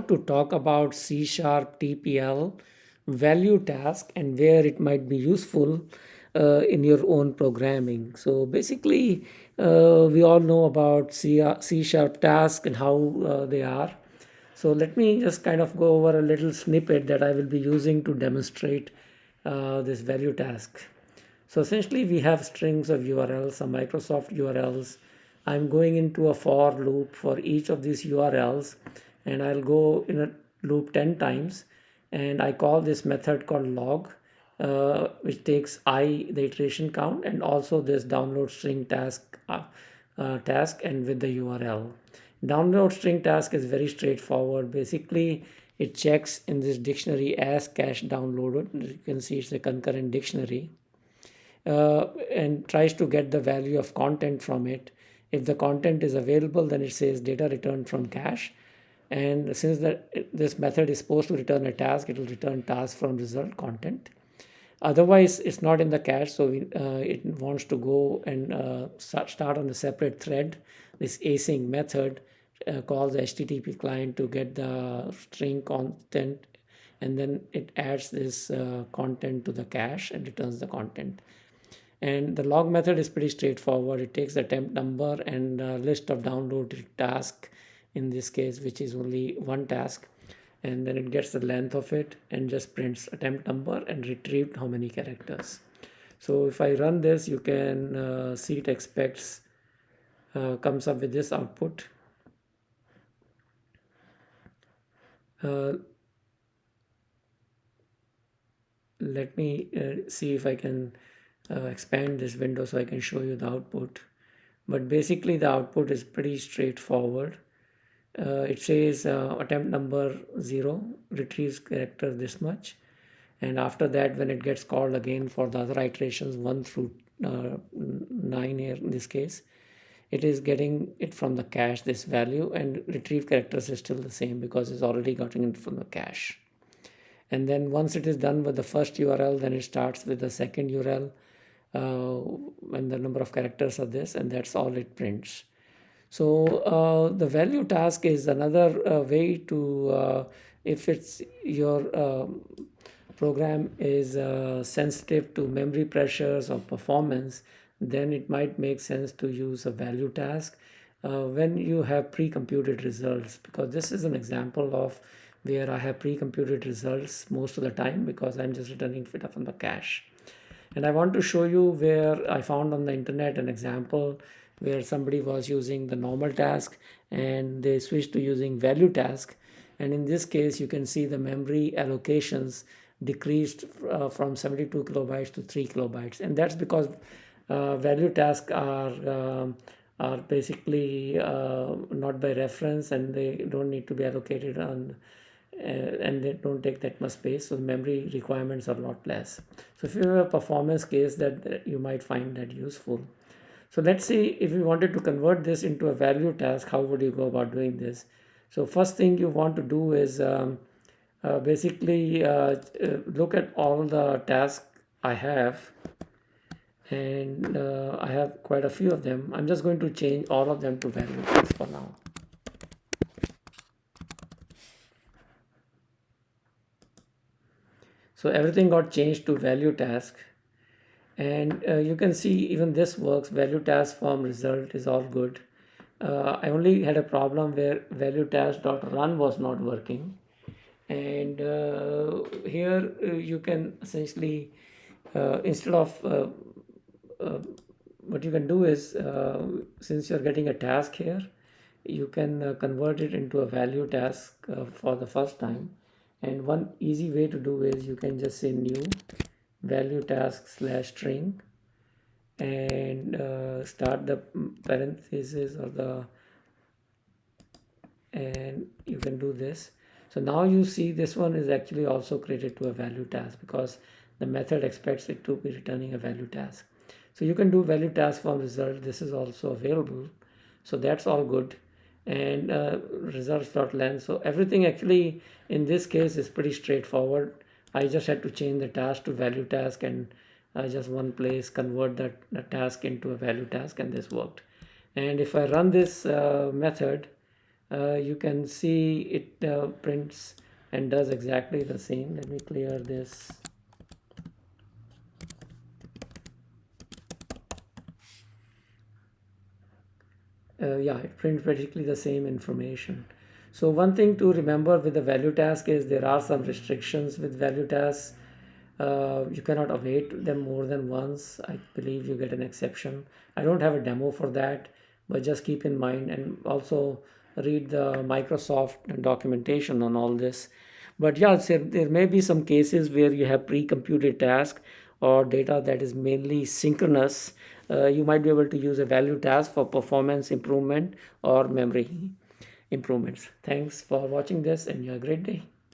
To talk about C Sharp TPL value task and where it might be useful in your own programming. So basically, we all know about C Sharp task and how they are. So let me just kind of go over a little snippet that I will be using to demonstrate this value task. So essentially we have strings of URLs, some Microsoft URLs. I'm going into a for loop for each of these URLs, and I'll go in a loop 10 times, and I call this method called log, which takes the iteration count, and also this download string task and with the URL. Download string task is very straightforward. Basically, it checks in this dictionary as cache downloaded. You can see it's a concurrent dictionary, and tries to get the value of content from it. If the content is available, then it says data returned from cache. And since this method is supposed to return a task, it will return task from result content. Otherwise, it's not in the cache, so it wants to go and start on a separate thread. This async method calls the HTTP client to get the string content, and then it adds this content to the cache and returns the content. And the log method is pretty straightforward. It takes the temp number and a list of downloaded task, in this case, which is only one task. And then it gets the length of it and just prints a temp number and retrieved how many characters. So if I run this, you can see it expects, comes up with this output. Let me see if I can expand this window so I can show you the output. But basically the output is pretty straightforward. It says attempt number 0 retrieves character this much, and after that, when it gets called again for the other iterations 1 through 9 here in this case, it is getting it from the cache, this value, and retrieve characters is still the same because it's already gotten it from the cache. And then once it is done with the first URL, then it starts with the second URL, and the number of characters are this, and that's all it prints. So the value task is another way to, if it's your program is sensitive to memory pressures or performance, then it might make sense to use a value task when you have pre-computed results, because this is an example of where I have pre-computed results most of the time because I'm just returning it from the cache. And I want to show you where I found on the internet an example where somebody was using the normal task and they switched to using value task. And in this case, you can see the memory allocations decreased from 72 kilobytes to 3 kilobytes. And that's because value tasks are basically not by reference, and they don't need to be allocated on and they don't take that much space, so the memory requirements are a lot less. So if you have a performance case, that you might find that useful. So let's see, if you wanted to convert this into a value task, how would you go about doing this? So first thing you want to do is basically look at all the tasks I have, and I have quite a few of them. I'm just going to change all of them to value tasks for now. So everything got changed to value task, and you can see even this works. Value task from result is all good. I only had a problem where value task.run was not working, and here you can essentially instead of what you can do is, since you're getting a task here, you can convert it into a value task for the first time. And one easy way to do is you can just say new value task slash string and start the parenthesis or the, and you can do this. So now you see this one is actually also created to a value task because the method expects it to be returning a value task. So you can do value task from result. This is also available. So that's all good. And results.length. So everything actually in this case is pretty straightforward. I just had to change the task to value task and just one place convert the task into a value task, and this worked. And if I run this method, You can see it prints and does exactly the same. Let me clear this. Yeah, it prints basically the same information. So one thing to remember with the value task is there are some restrictions with value tasks. You cannot await them more than once. I believe you get an exception. I don't have a demo for that, but just keep in mind and also read the Microsoft documentation on all this. But yeah, there may be some cases where you have pre-computed task or data that is mainly synchronous. You might be able to use a value task for performance improvement or memory improvements. Thanks for watching this and you have a great day.